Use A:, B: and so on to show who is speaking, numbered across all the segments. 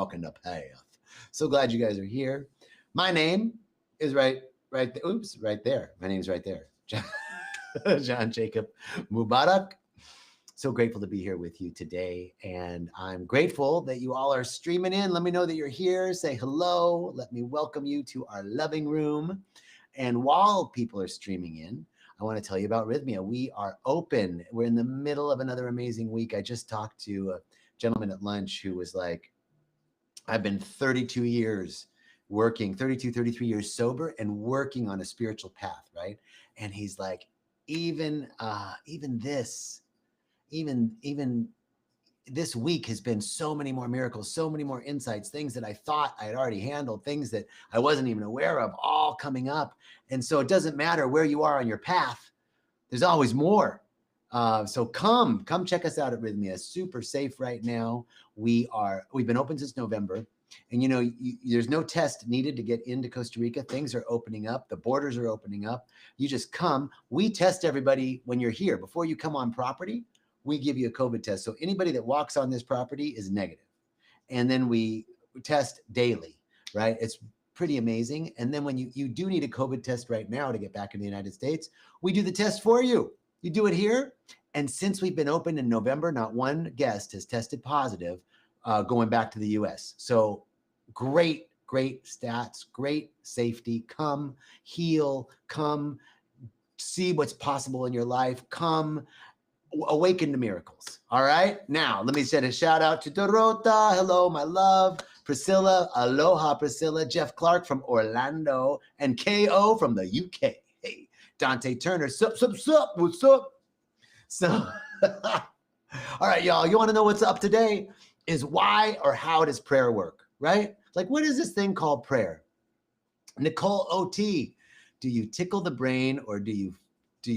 A: walking the path. So glad you guys are here. My name is right there. Oops, right there. My name's right there. John Jacob Mubarak. So grateful to be here with you today. And I'm grateful that you all are streaming in. Let me know that you're here. Say hello. Let me welcome you to our loving room. And while people are streaming in, I want to tell you about Rythmia. We are open. We're in the middle of another amazing week. I just talked to a gentleman at lunch who was like, I've been 32 years working, 32, 33 years sober and working on a spiritual path, right? And he's like, even this week has been so many more miracles, so many more insights, things that I thought I had already handled, things that I wasn't even aware of, all coming up. And so it doesn't matter where you are on your path. There's always more. So come check us out at Rythmia. Super safe right now. We've been open since November. And there's no test needed to get into Costa Rica. Things are opening up. The borders are opening up. You just come. We test everybody when you're here. Before you come on property, we give you a COVID test. So anybody that walks on this property is negative. And then we test daily, right? It's pretty amazing. And then when you do need a COVID test right now to get back in the United States, we do the test for you. You do it here. And since we've been open in November, not one guest has tested positive going back to the US. So great stats, great safety. Come heal, come see what's possible in your life. Come awaken to miracles. All right. Now, let me send a shout out to Dorota. Hello, my love. Priscilla. Aloha, Priscilla. Jeff Clark from Orlando. And KO from the UK. Hey, Dante Turner. Sup. What's up? So, all right, y'all. You want to know what's up today? Is why or how does prayer work, right? Like, what is this thing called prayer? Nicole OT. Do you tickle the brain or do you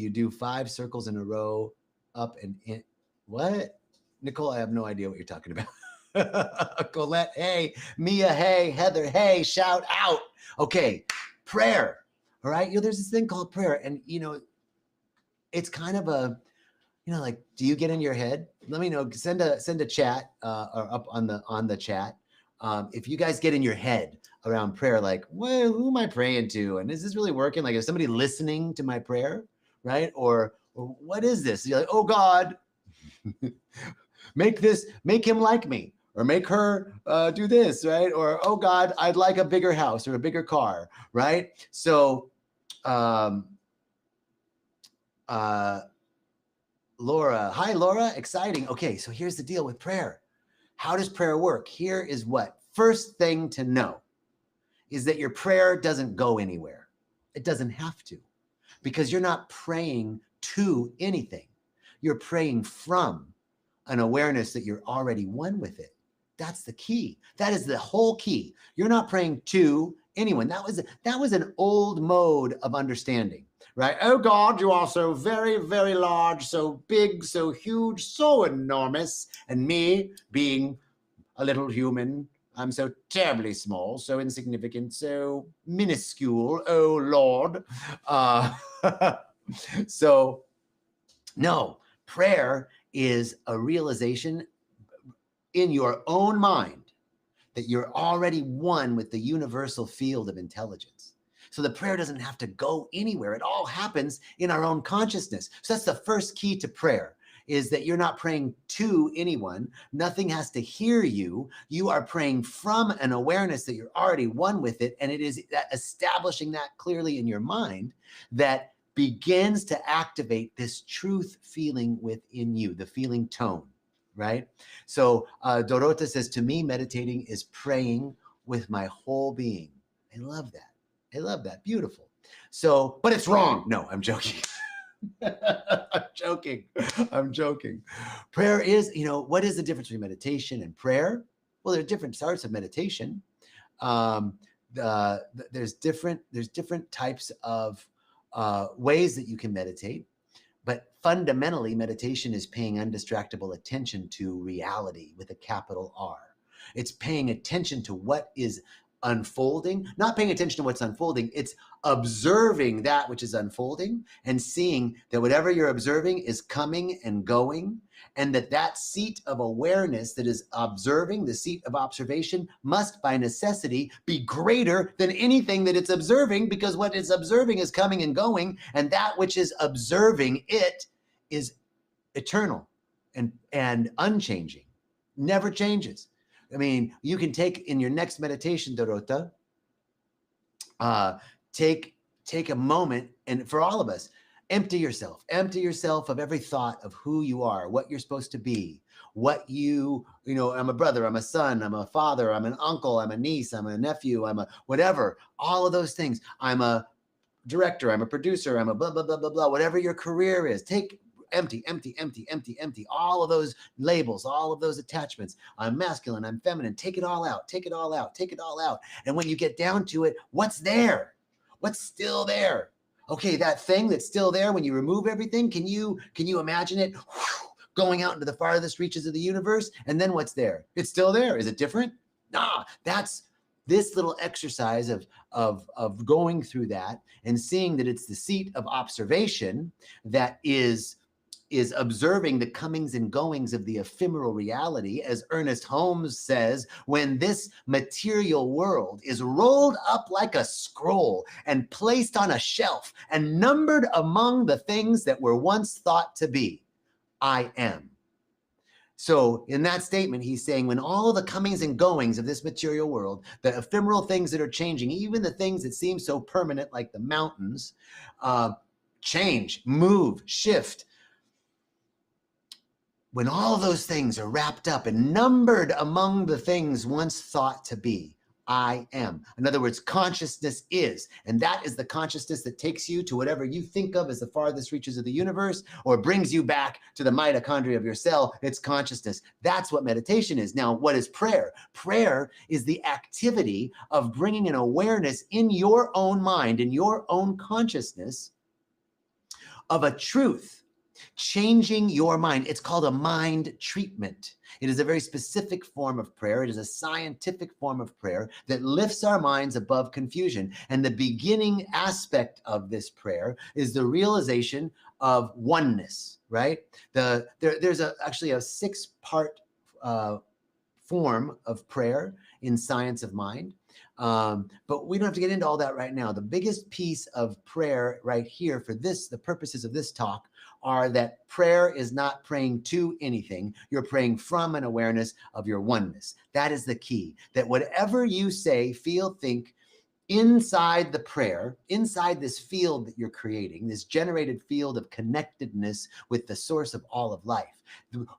A: do 5 circles in a row? Up and in. What? Nicole, I have no idea what you're talking about. Colette, hey. Mia, hey. Heather, hey. Shout out. Okay, prayer. All right, there's this thing called prayer, and it's kind of a, like, do you get in your head? Let me know. Send a chat or up on the chat. If you guys get in your head around prayer, like, well, who am I praying to, and is this really working? Like, is somebody listening to my prayer, right? Or what is this? You're like, oh God, make him like me, or make her do this, right? Or, oh God, I'd like a bigger house or a bigger car, right? So, Laura, hi Laura, exciting. Okay, so here's the deal with prayer. How does prayer work? Here is what. First thing to know is that your prayer doesn't go anywhere. It doesn't have to, because you're not praying to anything. You're praying from an awareness that you're already one with it. That's the key. That is the whole key. You're not praying to anyone. That was an old mode of understanding, right? Oh God, you are so very, very large, so big, so huge, so enormous. And me being a little human, I'm so terribly small, so insignificant, so minuscule. Oh Lord. So, no, prayer is a realization in your own mind that you're already one with the universal field of intelligence. So the prayer doesn't have to go anywhere. It all happens in our own consciousness. So that's the first key to prayer, is that you're not praying to anyone. Nothing has to hear you. You are praying from an awareness that you're already one with it. And it is that establishing that clearly in your mind that begins to activate this truth feeling within you, the feeling tone, right? So Dorota says, to me, meditating is praying with my whole being. I love that. I love that. Beautiful. So, but it's wrong. No, I'm joking. I'm joking. Prayer is, what is the difference between meditation and prayer? Well, there are different sorts of meditation. There's different types of ways that you can meditate, but fundamentally, meditation is paying undistractable attention to reality with a capital R. It's paying attention to what is unfolding, not paying attention to what's unfolding. It's observing that which is unfolding and seeing that whatever you're observing is coming and going, and that seat of awareness that is observing, the seat of observation, must by necessity be greater than anything that it's observing, because what it's observing is coming and going, and that which is observing it is eternal and unchanging, never changes. I mean, you can take in your next meditation, Dorota, take a moment, and for all of us, empty yourself of every thought of who you are, what you're supposed to be, what you know, I'm a brother, I'm a son, I'm a father, I'm an uncle, I'm a niece, I'm a nephew, I'm a whatever, all of those things. I'm a director, I'm a producer, I'm a blah, blah, blah, blah, blah, whatever your career is. Take empty all of those labels, all of those attachments. I'm masculine, I'm feminine. Take it all out. And when you get down to it, what's there? What's still there? Okay, that thing that's still there, when you remove everything, can you imagine it going out into the farthest reaches of the universe? And then what's there? It's still there. Is it different? Nah, that's this little exercise of going through that and seeing that it's the seat of observation that is observing the comings and goings of the ephemeral reality. As Ernest Holmes says, when this material world is rolled up like a scroll and placed on a shelf and numbered among the things that were once thought to be, I am. So in that statement, he's saying when all the comings and goings of this material world, the ephemeral things that are changing, even the things that seem so permanent, like the mountains, change, move, shift, when all those things are wrapped up and numbered among the things once thought to be, I am. In other words, consciousness is, and that is the consciousness that takes you to whatever you think of as the farthest reaches of the universe, or brings you back to the mitochondria of your cell. It's consciousness. That's what meditation is. Now, what is prayer? Prayer is the activity of bringing an awareness in your own mind, in your own consciousness, of a truth, changing your mind. It's called a mind treatment. It is a very specific form of prayer. It is a scientific form of prayer that lifts our minds above confusion. And the beginning aspect of this prayer is the realization of oneness, right? There's actually a 6-part form of prayer in science of mind. But we don't have to get into all that right now. The biggest piece of prayer right here for this, the purposes of this talk, are that prayer is not praying to anything. You're praying from an awareness of your oneness. That is the key. That whatever you say, feel, think, inside the prayer, inside this field that you're creating, this generated field of connectedness with the source of all of life.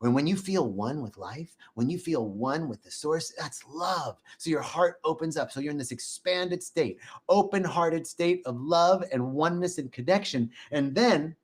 A: When you feel one with life, when you feel one with the source, that's love. So your heart opens up. So you're in this expanded state, open-hearted state of love and oneness and connection. And then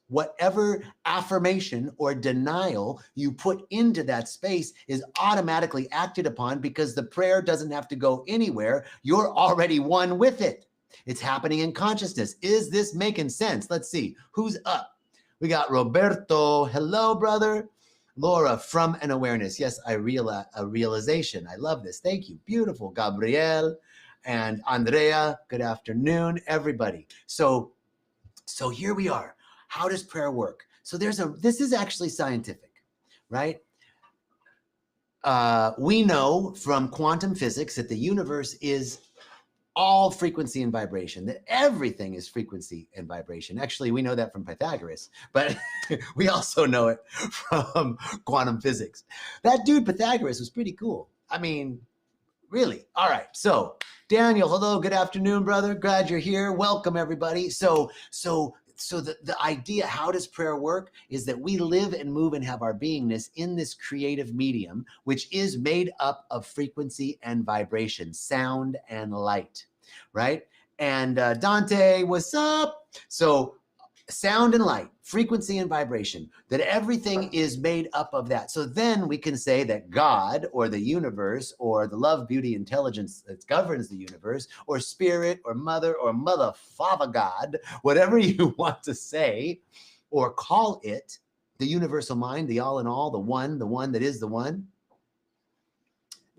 A: whatever affirmation or denial you put into that space is automatically acted upon, because the prayer doesn't have to go anywhere. You're already one with it. It's happening in consciousness. Is this making sense? Let's see. Who's up? We got Roberto. Hello, brother. Laura, from an awareness. Yes, a realization. I love this. Thank you. Beautiful. Gabrielle and Andrea. Good afternoon, everybody. So here we are. How does prayer work? So this is actually scientific, right? We know from quantum physics that the universe is all frequency and vibration, that everything is frequency and vibration. Actually, we know that from Pythagoras, but we also know it from quantum physics. That dude Pythagoras was pretty cool. I mean, really. All right. So Daniel, hello, good afternoon, brother. Glad you're here. Welcome, everybody. So the idea, how does prayer work, is that we live and move and have our beingness in this creative medium, which is made up of frequency and vibration, sound and light, right? And Dante, what's up? So sound and light, frequency and vibration, that everything is made up of that. So then we can say that God or the universe or the love, beauty, intelligence that governs the universe, or spirit or mother father God, whatever you want to say or call it, the universal mind, the all in all, the one that is the one,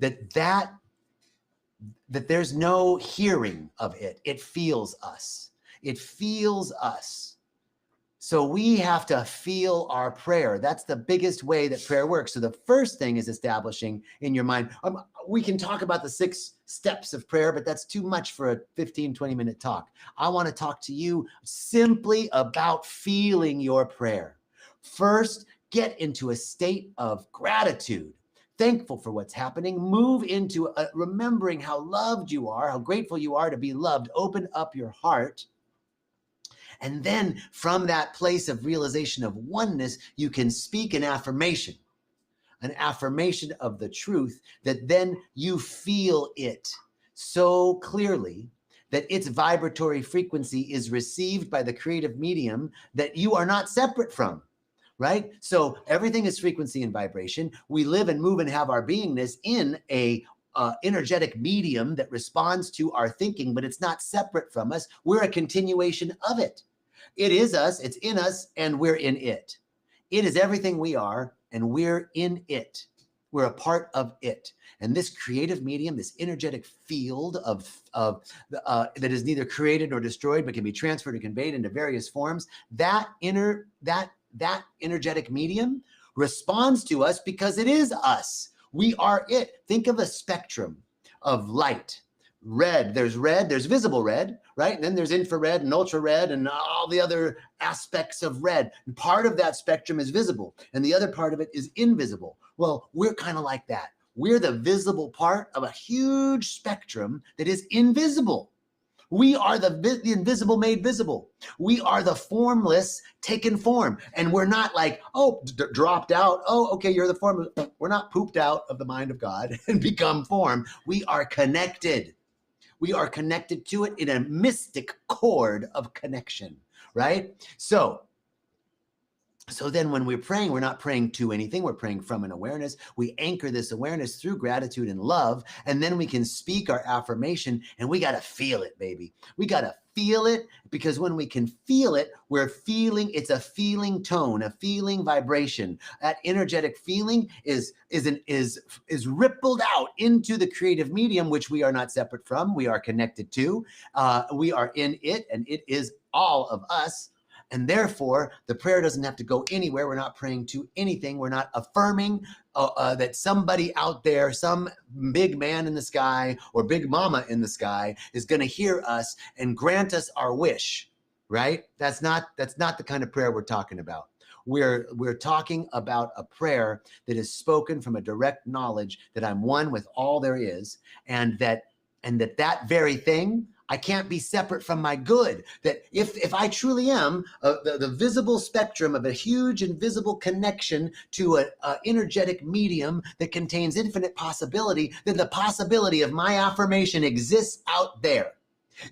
A: that that there's no hearing of it. It feels us. It feels us. So we have to feel our prayer. That's the biggest way that prayer works. So the first thing is establishing in your mind. We can talk about the 6 steps of prayer, but that's too much for a 15, 20-minute talk. I want to talk to you simply about feeling your prayer. First, get into a state of gratitude, thankful for what's happening. Move into remembering how loved you are, how grateful you are to be loved. Open up your heart. And then from that place of realization of oneness, you can speak an affirmation of the truth that then you feel it so clearly that its vibratory frequency is received by the creative medium that you are not separate from, right? So everything is frequency and vibration. We live and move and have our beingness in a energetic medium that responds to our thinking, but it's not separate from us. We're a continuation of it. It is us, it's in us, and we're in it. It is everything we are, and we're in it. We're a part of it. And this creative medium, this energetic field that is neither created nor destroyed, but can be transferred or conveyed into various forms, that energetic medium responds to us because it is us. We are it. Think of a spectrum of light. There's visible red, right? And then there's infrared and ultra red and all the other aspects of red. And part of that spectrum is visible and the other part of it is invisible. Well, we're kind of like that. We're the visible part of a huge spectrum that is invisible. We are the invisible made visible. We are the formless taken form. And we're not like, dropped out. Oh, okay, you're the form. We're not pooped out of the mind of God and become form. We are connected. We are connected to it in a mystic cord of connection, right? So then when we're praying, we're not praying to anything. We're praying from an awareness. We anchor this awareness through gratitude and love, and then we can speak our affirmation, and we got to feel it, baby. We got to feel it, because when we can feel it, it's a feeling tone, a feeling vibration. That energetic feeling is rippled out into the creative medium, which we are not separate from. We are connected to. We are in it, and it is all of us. And therefore, the prayer doesn't have to go anywhere. We're not praying to anything. We're not affirming that somebody out there, some big man in the sky or big mama in the sky is going to hear us and grant us our wish, right? That's not the kind of prayer we're talking about. We're talking about a prayer that is spoken from a direct knowledge that I'm one with all there is, and that very thing, I can't be separate from my good. That if I truly am the visible spectrum of a huge invisible connection to an energetic medium that contains infinite possibility, then the possibility of my affirmation exists out there.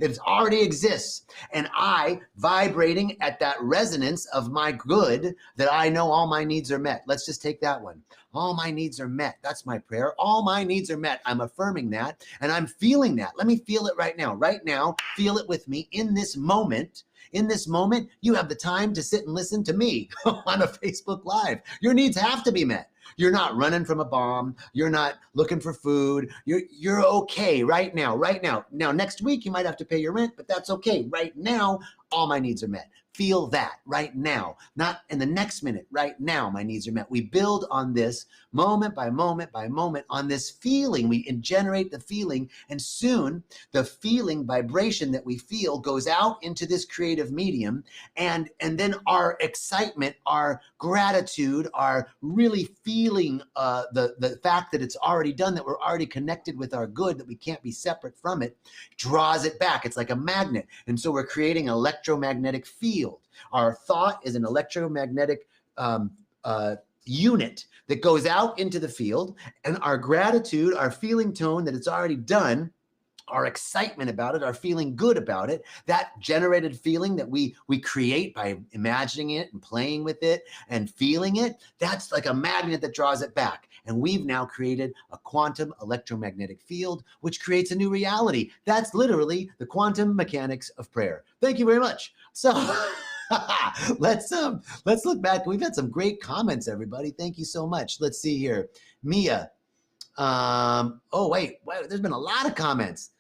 A: It already exists. And I, vibrating at that resonance of my good, that I know all my needs are met. Let's just take that one. All my needs are met. That's my prayer. All my needs are met. I'm affirming that, and I'm feeling that. Let me feel it right now. Right now, feel it with me in this moment. In this moment, you have the time to sit and listen to me on a Facebook Live. Your needs have to be met. You're not running from a bomb. You're not looking for food. You're okay right now, right now. Now, next week, you might have to pay your rent, but that's okay. Right now, all my needs are met. Feel that right now, not in the next minute. Right now, my needs are met. We build on this moment by moment by moment on this feeling. We generate the feeling, and soon the feeling vibration that we feel goes out into this creative medium, and then our excitement, our gratitude, our really feeling the fact that it's already done, that we're already connected with our good, that we can't be separate from it, draws it back. It's like a magnet, and so we're creating an electromagnetic field. Our thought is an electromagnetic unit that goes out into the field, and our gratitude, our feeling tone that it's already done, our excitement about it, our feeling good about it, that generated feeling that we create by imagining it and playing with it and feeling it, that's like a magnet that draws it back. And we've now created a quantum electromagnetic field, which creates a new reality. That's literally the quantum mechanics of prayer. Thank you very much. So let's look back. We've had some great comments, everybody. Thank you so much. Let's see here. Mia, Oh, wait, there's been a lot of comments.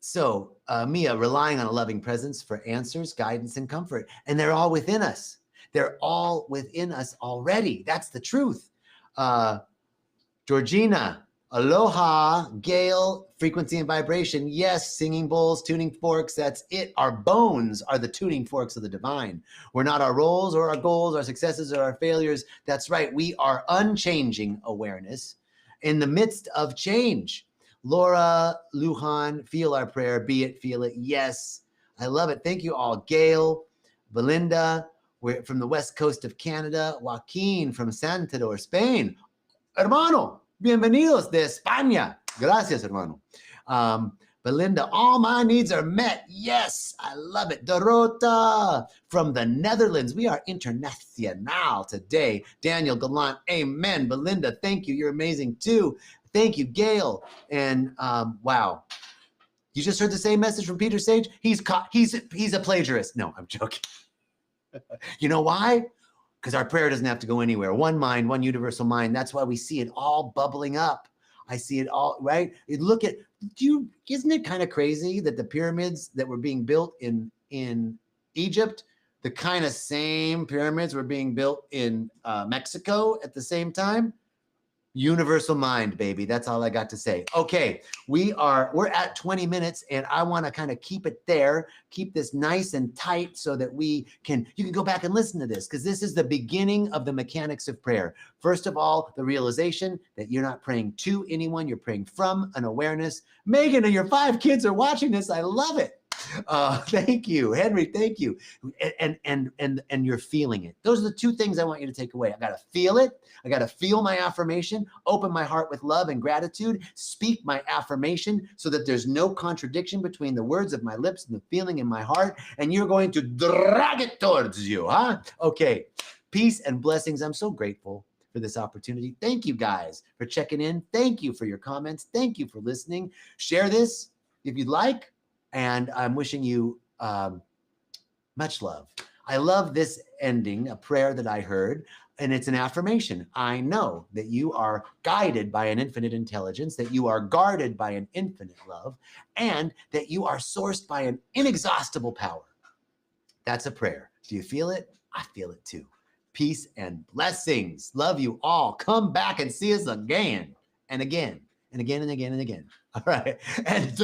A: So, Mia, relying on a loving presence for answers, guidance, and comfort. And they're all within us. They're all within us already. That's the truth. Georgina, aloha, Gail, frequency and vibration. Yes, singing bowls, tuning forks, that's it. Our bones are the tuning forks of the divine. We're not our roles or our goals, our successes or our failures. That's right. We are unchanging awareness in the midst of change. Laura, Lujan, feel our prayer, be it, feel it. Yes, I love it. Thank you all. Gail, Belinda, we're from the west coast of Canada. Joaquin from Santander, Spain. Hermano, bienvenidos de España. Gracias, hermano. Belinda, all my needs are met. Yes, I love it. Dorota from the Netherlands. We are international today. Daniel Gallant, amen. Belinda, thank you. You're amazing too. Thank you, Gail. And wow. You just heard the same message from Peter Sage? He's a plagiarist. No, I'm joking. You know why? Because our prayer doesn't have to go anywhere. One mind, one universal mind. That's why we see it all bubbling up. I see it all, right? Isn't it kind of crazy that the pyramids that were being built in Egypt, the kind of same pyramids were being built in Mexico at the same time? Universal mind, baby. That's all I got to say. Okay, we're at 20 minutes and I want to kind of keep it there, keep this nice and tight so that you can go back and listen to this, because this is the beginning of the mechanics of prayer. First of all, the realization that you're not praying to anyone, you're praying from an awareness. Megan and your 5 kids are watching this. I love it. Thank you, Henry. Thank you. And you're feeling it. Those are the 2 things I want you to take away. I got to feel it. I got to feel my affirmation, open my heart with love and gratitude, speak my affirmation so that there's no contradiction between the words of my lips and the feeling in my heart. And you're going to drag it towards you, huh? Okay. Peace and blessings. I'm so grateful for this opportunity. Thank you guys for checking in. Thank you for your comments. Thank you for listening. Share this if you'd like. And I'm wishing you much love. I love this ending, a prayer that I heard, and it's an affirmation. I know that you are guided by an infinite intelligence, that you are guarded by an infinite love, and that you are sourced by an inexhaustible power. That's a prayer. Do you feel it? I feel it too. Peace and blessings. Love you all. Come back and see us again and again and again and again and again. All right. And